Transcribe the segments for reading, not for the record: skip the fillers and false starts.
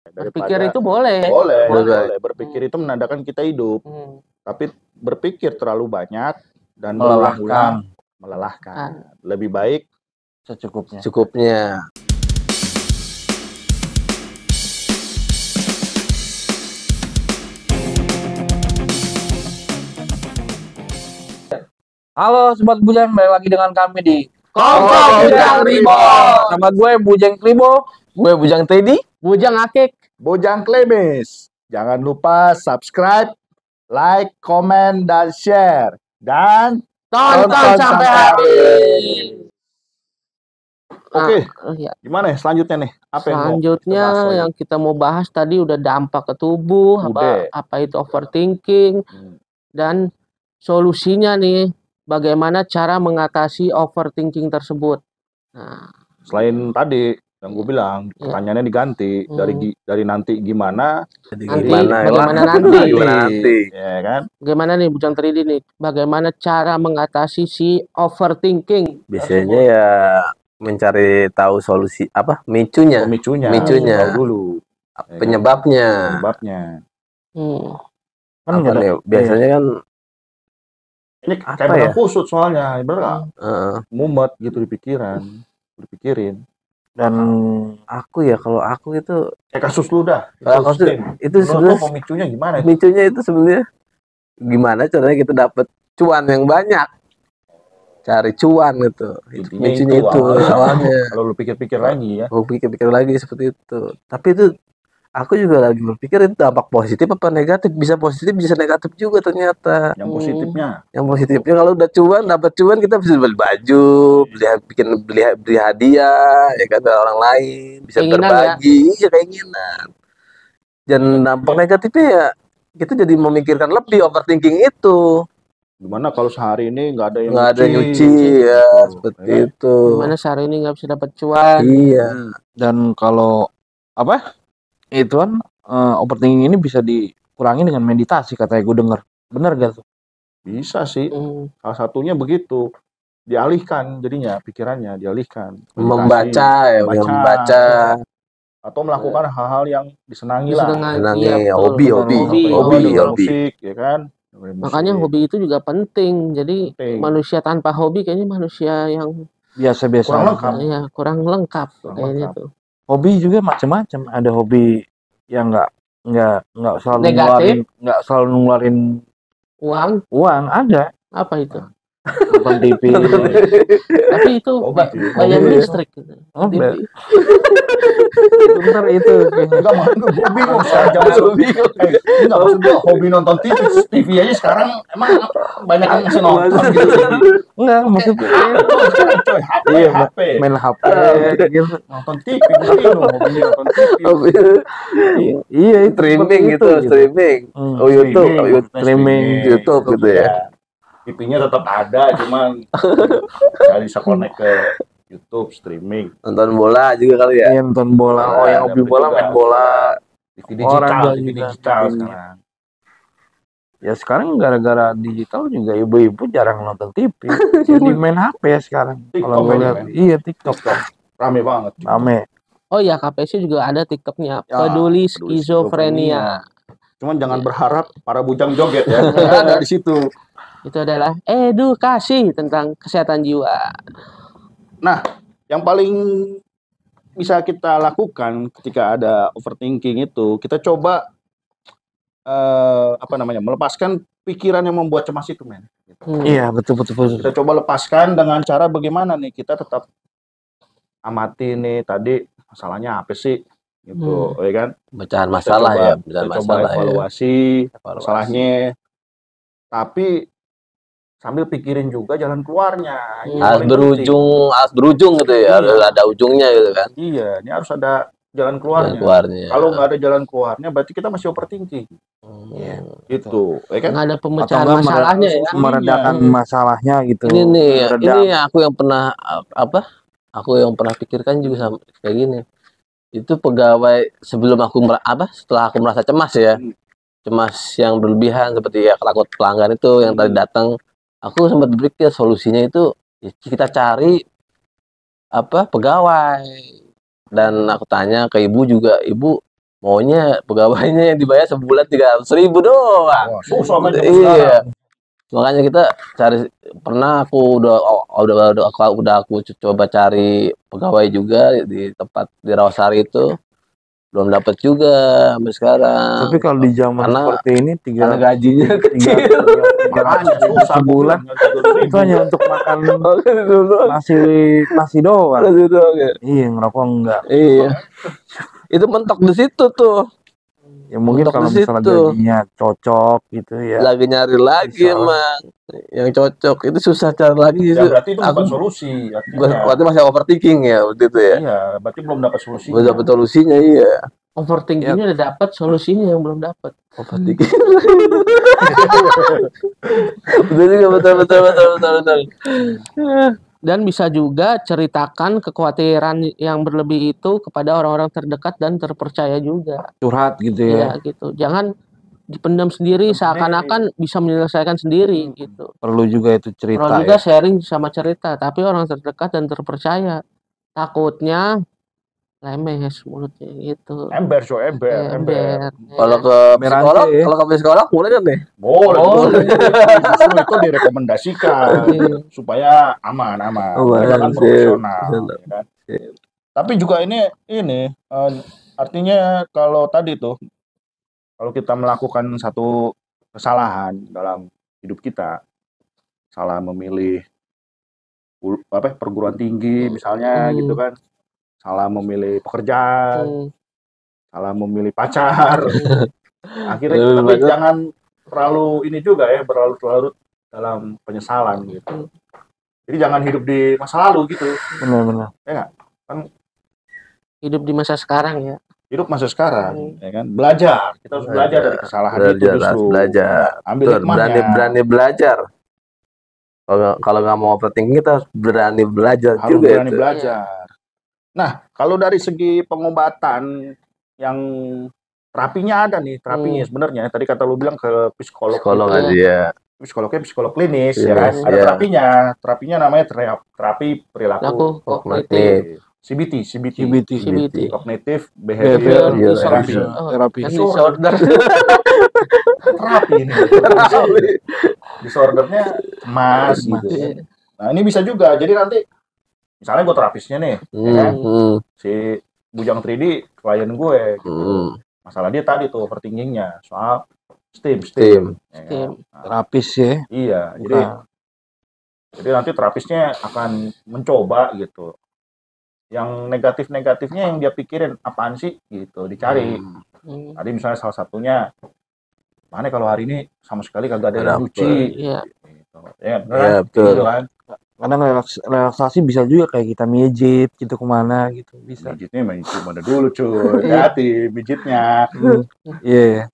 Berpikir itu boleh. Boleh. Berpikir itu menandakan kita hidup. Tapi berpikir terlalu banyak dan berulang-ulang melelahkan. Lebih baik secukupnya. Halo Sobat Bujang, balik lagi dengan kami di Kongko Bujang Ribo. Sama gue Bujang Ribo, Gue Bujang Teddy, Bujang Akik, Bujang Klemis. Jangan lupa subscribe, like, komen, dan share. Dan tonton sampai habis. Oke, Ya. gimana ya selanjutnya nih? Apa Selanjutnya yang kita mau bahas tadi udah dampak ke tubuh, apa itu overthinking, dan solusinya nih, bagaimana cara mengatasi overthinking tersebut. Nah, selain tadi yang gue bilang, pertanyaannya diganti dari nanti gimana, bagaimana nanti, ya kan? Bagaimana nih Bujang Tridi nih, bagaimana cara mengatasi si overthinking? biasanya ya mencari tahu solusi apa micunya Tahu dulu penyebabnya. Kan apa nih biasanya kan ini kayak benang kusut soalnya, bener mumet gitu dipikirin. Dan kalau aku itu kasus lu dah. Kasus itu sebenarnya pemicunya gimana? Micunya itu sebenarnya gimana caranya kita dapat cuan yang banyak. Cari cuan gitu. Micunya itu awalnya. Kalau lu pikir-pikir lagi ya. Aku pikir-pikir lagi seperti itu. Tapi itu aku juga lagi berpikir itu dampak positif apa negatif. Bisa positif bisa negatif juga ternyata. Yang positifnya kalau udah dapat cuan kita bisa beli baju, beli hadiah ya kan orang lain, bisa berbagi ya keinginan. Dan dampak negatifnya ya kita jadi memikirkan lebih overthinking itu. Gimana kalau sehari ini nggak ada yang nyuci ya seperti itu. Gimana sehari ini nggak bisa dapat cuan? Iya. Dan kalau itu kan overthinking ini bisa dikurangi dengan meditasi katanya gue dengar. Bener gak tuh? Bisa sih. Salah satunya begitu. Dialihkan jadinya pikirannya dialihkan. Membaca. Atau melakukan hal-hal yang disenangi lah. Hobi. Musik ya kan. Makanya hobi itu juga penting. Jadi manusia tanpa hobi kayaknya manusia yang biasa-biasa kurang lengkap kayaknya tuh. Hobi juga macam-macam. Ada hobi yang nggak selalu negatif, nggak selalu ngeluarin uang ada. Apa itu? Nonton TV. Tapi itu bayar listrik gitu. Bener itu. Enggak mau gue bingung sekarang enggak maksud gue hobi nonton TV aja sekarang emang banyak yang masih nonton gitu. Enggak maksudnya HP main HP gitu. Nonton TV hobi nonton TV. Iya streaming gitu. YouTube streaming YouTube gitu ya. TV-nya tetap ada, cuman nggak bisa connect ke YouTube streaming. Nonton bola juga kali ya? Iya nonton bola. Yang hobi bola main bola. TV digital sekarang. Ya sekarang gara-gara digital juga ibu-ibu jarang nonton TV. Jadi main HP ya sekarang. Kalau gue lihat, iya TikTok. Rame banget. Rame. Oh ya KPC juga ada TikToknya. Peduli skizofrenia. Cuman jangan berharap para bujang joget ya. Ada di situ. Itu adalah edukasi tentang kesehatan jiwa. Nah, yang paling bisa kita lakukan ketika ada overthinking itu, kita coba melepaskan pikiran yang membuat cemas itu, men. Iya, betul. Kita coba lepaskan dengan cara bagaimana nih kita tetap amati nih tadi masalahnya apa sih gitu, ya kan? Pecahan masalah ya, coba evaluasi masalahnya. Tapi sambil pikirin juga jalan keluarnya. Harus berujung gitu ya, harus ada ujungnya gitu kan. Iya, ini harus ada jalan keluarnya. Kalau nggak ada jalan keluarnya, berarti kita masih overthinking. Gitu, ya kan? Nggak ada pemecahan masalahnya ya. Meredakan masalahnya gitu. Ini aku yang pernah pikirkan juga sama kayak gini. Itu pegawai setelah aku merasa cemas ya. Cemas yang berlebihan seperti ya takut pelanggan itu yang tadi datang. Aku sempat berpikir solusinya itu kita cari pegawai, dan aku tanya ke ibu juga, ibu Maunya pegawainya yang dibayar sebulan 300.000 doang. Wah, susah aja Iya. sekarang. Makanya kita cari, pernah aku aku coba cari pegawai juga di tempat di Rawasari itu, belum dapat juga sampai sekarang. Tapi kalau di zaman Karena- seperti ini Karena gajinya kecil. Makanya susah sebulan itu hanya untuk makan nasi doang. Iya, ngerokok enggak. Iya. Itu mentok di situ tuh. Ya mungkin Untuk kalau di misalnya situ. gajinya cocok gitu ya. Lagi nyari lagi Bisa. emang yang cocok, itu susah cari lagi. Ya berarti itu bukan Aku solusi. Artinya. berarti masih overthinking ya waktu itu ya. Iya, berarti belum dapat solusi. Belum dapat solusinya, iya. Overthinkingnya udah dapat, solusinya yang belum dapat. Overthinking. Betul juga, betul. Dan bisa juga ceritakan kekhawatiran yang berlebih itu kepada orang-orang terdekat dan terpercaya juga. Curhat gitu ya. Iya gitu. Jangan dipendam sendiri seakan-akan bisa menyelesaikan sendiri gitu. Perlu juga itu cerita Perlu juga ya. sharing sama cerita, tapi orang terdekat dan terpercaya. Takutnya lemes mulutnya gitu. Ember. Kalau ke Merah psikolog, aja ya. kalau ke psikolog boleh kan nih? Boleh. Justru itu direkomendasikan supaya aman. Mereka kan profesional. Ya kan? Tapi juga ini artinya kalau tadi tuh, kalau kita melakukan satu kesalahan dalam hidup kita, salah memilih perguruan tinggi misalnya gitu kan, salah memilih pekerjaan, salah memilih pacar, akhirnya tapi jangan terlalu ini juga ya, berlarut-larut dalam penyesalan gitu. Jadi jangan hidup di masa lalu gitu. Benar-benar. Ya nggak? Kan Hidup di masa sekarang ya. hidup masa sekarang, ya kan? Belajar. Kita harus belajar dari kesalahan itu justru. Belajar. Ambil hikmahnya. Berani belajar. Kalau nggak mau overthinking, kita harus berani belajar Harus juga berani itu. belajar. Nah, kalau dari segi pengobatan yang terapinya ada nih, terapinya sebenarnya. Tadi kata lu bilang ke psikolog. Psikolog gitu. aja ya. Psikolognya psikolog klinis, Iya, ya kan? Ada iya. terapinya. Terapinya namanya terapi perilaku Laku kognitif. CBT. Cognitive Behavior Behavior Therapy. Therapy. Kan disorder. Terapi ini. Disordernya cemas gitu. Iya. Nah, ini bisa juga. Jadi nanti misalnya gue terapisnya nih, ya kan? Si Bujang 3D klien gue gitu. Masalah dia tadi tuh overthinkingnya soal STEAM. Ya kan? Nah, Terapis ya. iya, jadi nanti terapisnya akan mencoba gitu. Yang negatifnya yang dia pikirin apaan sih gitu, dicari. Tadi misalnya salah satunya, mana kalau hari ini sama sekali kagak ada yang nyuci. Iya. Gitu. Ya, betul. Gitu kan. Kadang relaksasi bisa juga kayak kita mijit gitu kemana gitu bisa. Mijitnya main cuma ada dulu cuy, hati mijitnya. Iya.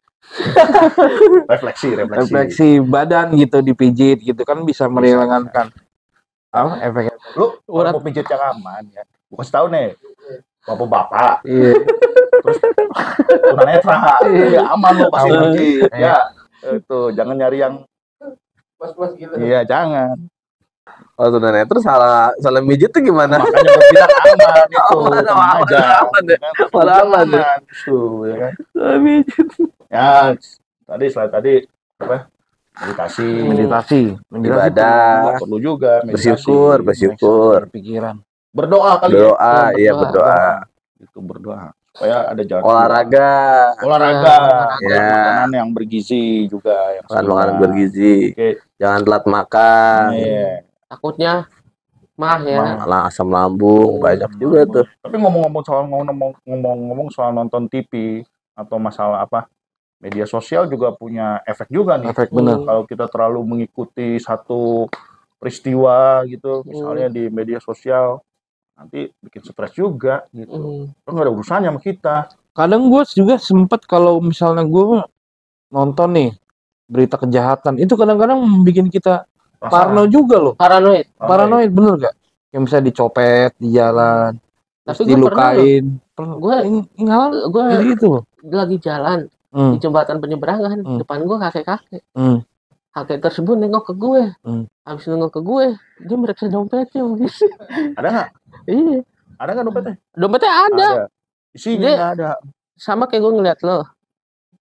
Refleksi badan gitu dipijit gitu kan bisa meringankan efek. Lu mau pijit yang aman ya, bukan setahun nih bapak-bapak. Iya. Terus tunanetra ya aman lo pasti pijit ya. Itu jangan nyari yang Pas-pas gitu. iya, jangan. Oh, tunanetra salah mijit tuh gimana? Makanya gue bilang aman itu. Aman ya. Tuh, ya kan. Mijit. Ya, selain tadi apa? Meditasi Ibadah, perlu juga, bersyukur, pikiran. Berdoa kali berdoa, ya. berdoa. Itu berdoa supaya ada jalan Olahraga, ya. Makanan yang bergizi juga, yang makanan bergizi. Oke. Jangan telat makan. Iya. Takutnya mah ya. Asam lambung banyak juga tuh. Tapi ngomong-ngomong soal nonton TV atau masalah apa? Media sosial juga punya efek juga nih. Efek benar. Kalau kita terlalu mengikuti satu peristiwa gitu, misalnya di media sosial, nanti bikin stres juga gitu. Kan nggak ada urusannya sama kita. Kadang gue juga sempet kalau misalnya gue nonton nih berita kejahatan, itu kadang-kadang bikin kita parno juga loh. Paranoid bener gak? Yang bisa dicopet di jalan, terus dilukain. Gue gitu loh. Lagi jalan di jembatan penyeberangan, depan gue kakek-kakek. Kakek tersebut nengok ke gue. Habis nengok ke gue, dia meriksa dompetnya. Ada nggak? Iya. Ada nggak dompetnya? Dompetnya ada. Isinya nggak ada. sama kayak gue ngeliat lo.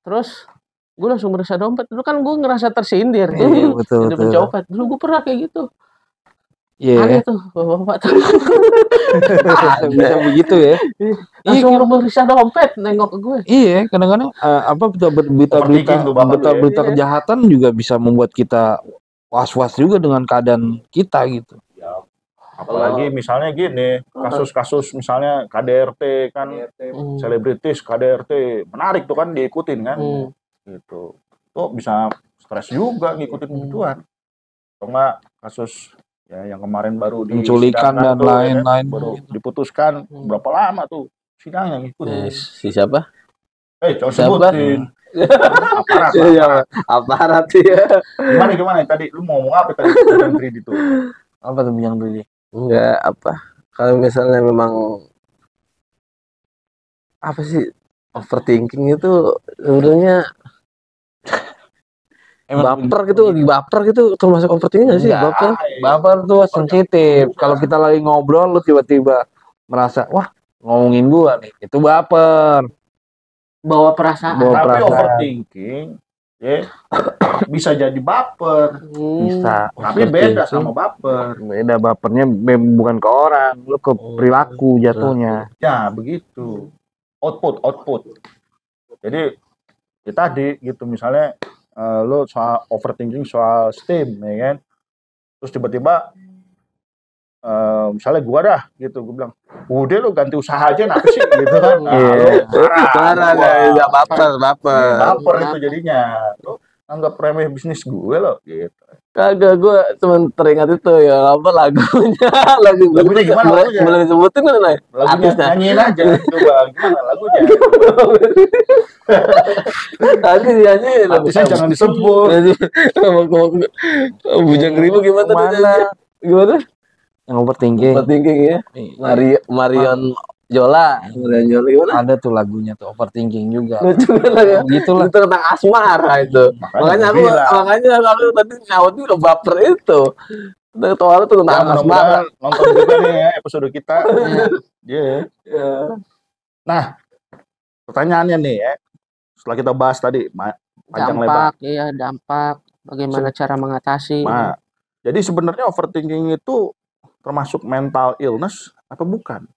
Terus gue langsung merasa dompet. Dulu kan gue ngerasa tersindir. Betul. Jadi pencopet. Dulu gue pernah kayak gitu. Aneh tuh bapak-bapak tuh. Bisa begitu ya. Langsung merasa dompet nengok ke gue. Iya, kadang-kadang berita-berita kejahatan juga bisa membuat kita was-was juga dengan keadaan kita gitu. Ya. Apalagi misalnya gini, kasus-kasus misalnya KDRT kan, selebritis KDRT menarik tuh kan diikutin kan, gitu. Tuh bisa stres juga ngikutin begituan. Atau enggak kasus ya yang kemarin baru penculikan dan lain-lain baru diputuskan berapa lama tuh sidangnya ngikutin. Si siapa? Jangan sebutin. Aparat ya. Gimana tadi lu mau ngomong apa tadi Bujang 3D itu? Apa tuh Bujang 3D? Enggak apa. Kalau misalnya memang apa sih overthinking itu sebenarnya baper gitu termasuk overthinking nggak sih? Baper tuh sensitif. Kalau kita lagi ngobrol lu tiba-tiba merasa wah ngomongin gua nih, itu baper. Bawa perasaan. Tapi overthinking bisa jadi baper. Bisa. Tapi beda sama baper. Beda, bapernya bukan ke orang, lu ke perilaku jatuhnya. Ya begitu. Output. Jadi ya tadi gitu misalnya lo soal overthinking soal STEM ya kan, terus tiba-tiba misalnya gua dah gitu, gua bilang udah lo ganti usaha aja kenapa sih gitu kan. Nggak baper itu jadinya lo anggap remeh bisnis gue lo gitu. Kagak, gue cuma teringat itu ya apa lagunya gimana boleh disebutin kan nih lagunya nyanyiin aja coba gimana lagunya tadi nyanyiin artisnya jangan disebut. Bujang Ribu gimana yang overthinking ya Marion Jola gimana? Ada tuh lagunya tuh overthinking juga. Lucu lah ya. Gitulah. Itu tentang asmara itu. Makanya aku tadi nyaut udah baper itu. Tuh tentang asmara. Nonton juga nih ya episode kita. Nah, pertanyaannya nih ya. Setelah kita bahas tadi panjang lebar. Dampak. Bagaimana cara mengatasi. Nah, jadi sebenarnya overthinking itu termasuk mental illness atau bukan?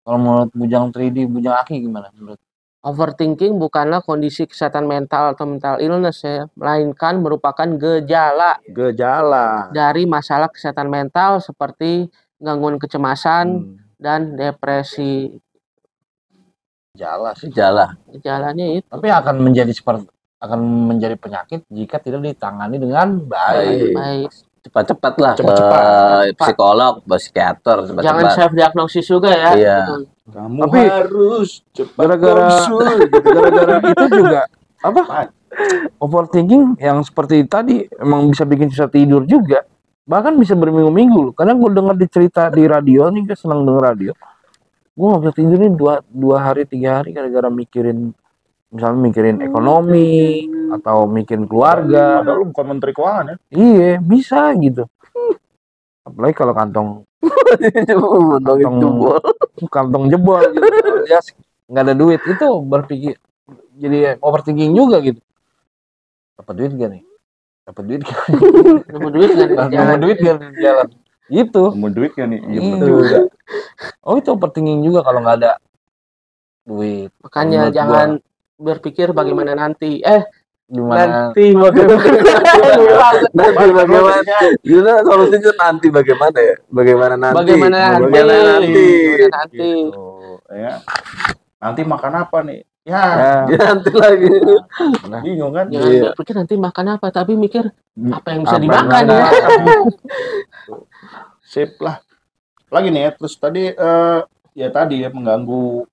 Kalau menurut Bujang 3D, Bujang Aki gimana menurut? Overthinking bukanlah kondisi kesehatan mental atau mental illness ya, melainkan merupakan gejala dari masalah kesehatan mental seperti gangguan kecemasan dan depresi. Gejalanya itu. Tapi akan menjadi penyakit jika tidak ditangani dengan baik. Cepat-cepat lah psikolog, psikiater. Jangan self diagnosis juga ya. Iya. Kamu harus cepat gara-gara itu juga overthinking yang seperti tadi emang bisa bikin susah tidur juga. Bahkan bisa berminggu-minggu. Karena gue dengar cerita di radio nih, gue senang denger radio. Gue nggak bisa tidur nih 2 hari 3 hari gara-gara mikirin ekonomi atau mikirin keluarga. Padahal lu bukan menteri keuangan ya? Iya, bisa gitu. Apalagi kalau kantong jebol gitu. Dia nggak ada duit, itu berpikir jadi overthinking juga gitu. Dapat duit gak nih? Nemu duit gak nih jalan? Gitu. Nemu duit gak nih? Juga. Oh, itu overthinking juga kalau nggak ada duit. Makanya jangan berpikir bagaimana nanti. Nanti bagaimana? Gimana solusinya nanti bagaimana ya? Bagaimana nanti? Gitu, ya. Nanti makan apa nih? Ya. Nanti lagi. Bingung kan? Jangan berpikir nanti makan apa, tapi mikir apa yang bisa dimakan ya. Sip lah. Lagi nih ya, terus tadi mengganggu.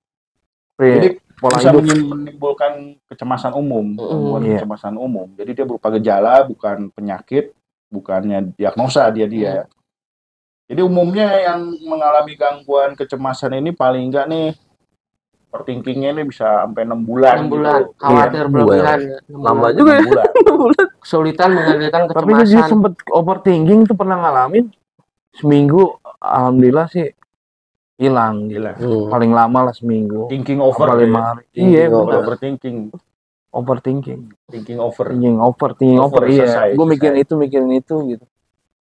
Jadi bisa menimbulkan kecemasan umum, kecemasan umum. Jadi dia berupa gejala, bukan penyakit, bukannya diagnosa dia. Jadi umumnya yang mengalami gangguan kecemasan ini paling enggak nih overthinkingnya ini bisa sampai 6 bulan. 6 bulan, gitu. Khawatir berlebihan. Lama juga ya. Kesulitan mengendalikan kecemasan. Tapi dia sempet overthinking tuh pernah ngalamin seminggu, alhamdulillah sih hilang. Paling lama lah seminggu. Thinking over. Iya, overthinking. Thinking over. Iya. Gue mikirin itu gitu.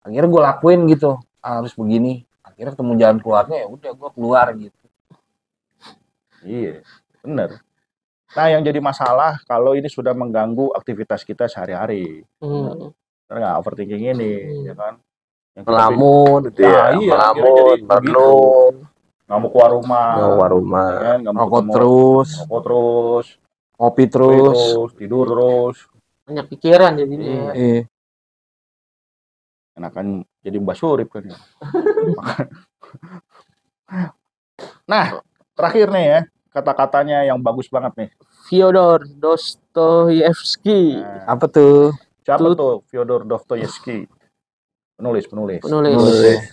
Akhirnya gue lakuin gitu. Harus begini. Akhirnya ketemu jalan keluarnya, ya udah gue keluar gitu. Iya, benar. Nah, yang jadi masalah kalau ini sudah mengganggu aktivitas kita sehari-hari. Benar nggak overthinking ini, ya kan? Melamun, gitu ya. Melamun, merenung. Nggak mau keluar rumah. Ya kan? Rokok terus. Kopi terus. Tidur terus. Banyak pikiran jadinya. Iya. Enakan jadi Mbak Surip kan ya. Nah, terakhir nih ya, kata-katanya yang bagus banget nih. Fyodor Dostoyevsky. Apa tuh? Siapa tuh Fyodor Dostoyevsky? Penulis.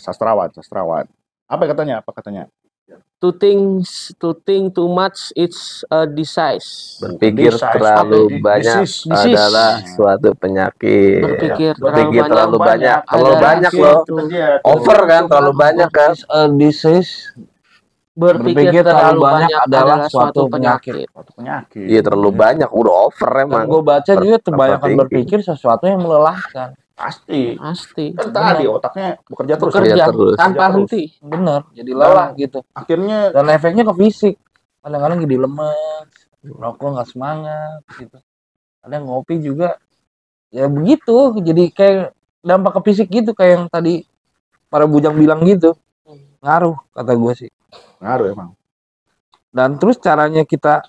Sastrawan. Apa katanya? To think too much it's a disease. Berpikir terlalu banyak adalah suatu penyakit. Berpikir terlalu banyak loh. Over kan, terlalu banyak kan. Disease. Berpikir terlalu banyak adalah suatu penyakit. Iya, terlalu banyak, udah over emang. Gue baca juga kebanyakan berpikir sesuatu yang melelahkan. Pasti. Kan tadi otaknya bekerja terus. Tanpa henti. Bener, jadi lelah gitu. Akhirnya dan efeknya ke fisik. Kadang-kadang jadi lemes, rokok nggak semangat gitu. Kadang ngopi juga ya begitu, jadi kayak dampak ke fisik gitu, kayak yang tadi para bujang bilang gitu. Ngaruh kata gue sih. Ngaruh emang. Dan terus caranya kita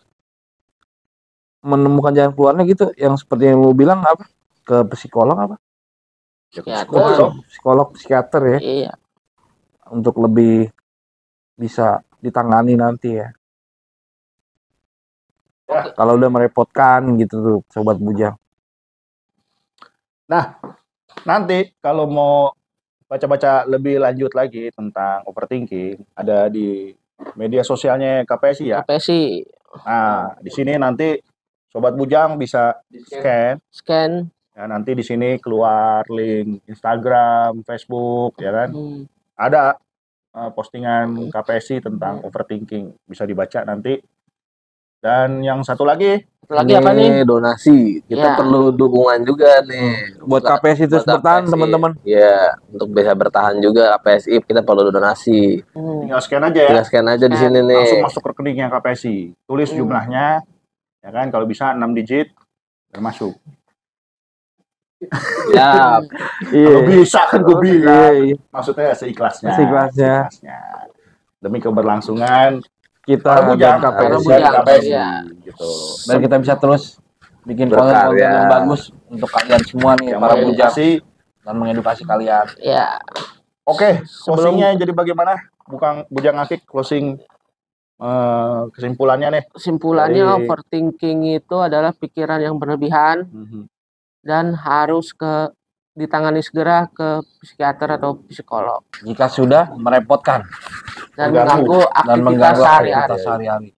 menemukan jalan keluarnya gitu, yang seperti yang lu bilang apa? Ke psikolog apa? Psikolog, psikiater ya. Iya. Untuk lebih bisa ditangani nanti ya. Kalau udah merepotkan gitu tuh sobat bujang. Nah, nanti kalau mau baca-baca lebih lanjut lagi tentang overthinking, ada di media sosialnya KPSI ya. KPSI. Nah, di sini nanti sobat bujang bisa scan. Ya, nanti di sini keluar link Instagram, Facebook, ya kan? Ada postingan KPSI tentang overthinking, bisa dibaca nanti. Dan yang satu lagi apa nih? Donasi. Kita perlu dukungan juga nih. Buat KPSI terus bertahan, teman-teman. Iya, untuk bisa bertahan juga KPSI kita perlu donasi. Tinggal scan aja ya. Tinggal scan aja di sini nih. Langsung masuk rekeningnya KPSI. Tulis jumlahnya, ya kan? Kalau bisa 6 digit, termasuk. Ya, kalau bisa kan gue bilang. Maksudnya seikhlasnya. Demi keberlangsungan kita dan KPSI gitu. Dan kita bisa terus bikin konten-konten yang bagus untuk kalian semua nih, para bujang, dan mengedukasi kalian. Ya. Oke, closingnya jadi bagaimana? Bujang Akik closing kesimpulannya nih. Kesimpulannya overthinking itu adalah pikiran yang berlebihan. Dan harus ditangani segera ke psikiater atau psikolog. Jika sudah merepotkan dan mengganggu aktivitas sehari-hari.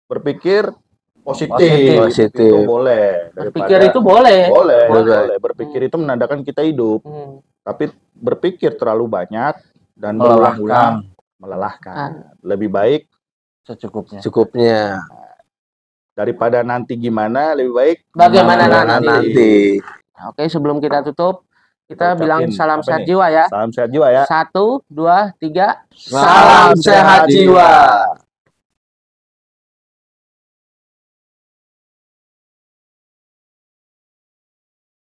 Berpikir positif. Itu boleh. Berpikir itu boleh. Berpikir itu menandakan kita hidup. Tapi berpikir terlalu banyak dan berulang-ulang melelahkan. Lebih baik secukupnya. Daripada nanti gimana, lebih baik bagaimana nanti. Oke, sebelum kita tutup, kita bilang salam sehat jiwa ya. Salam sehat jiwa ya. 1, 2, 3. Salam sehat jiwa.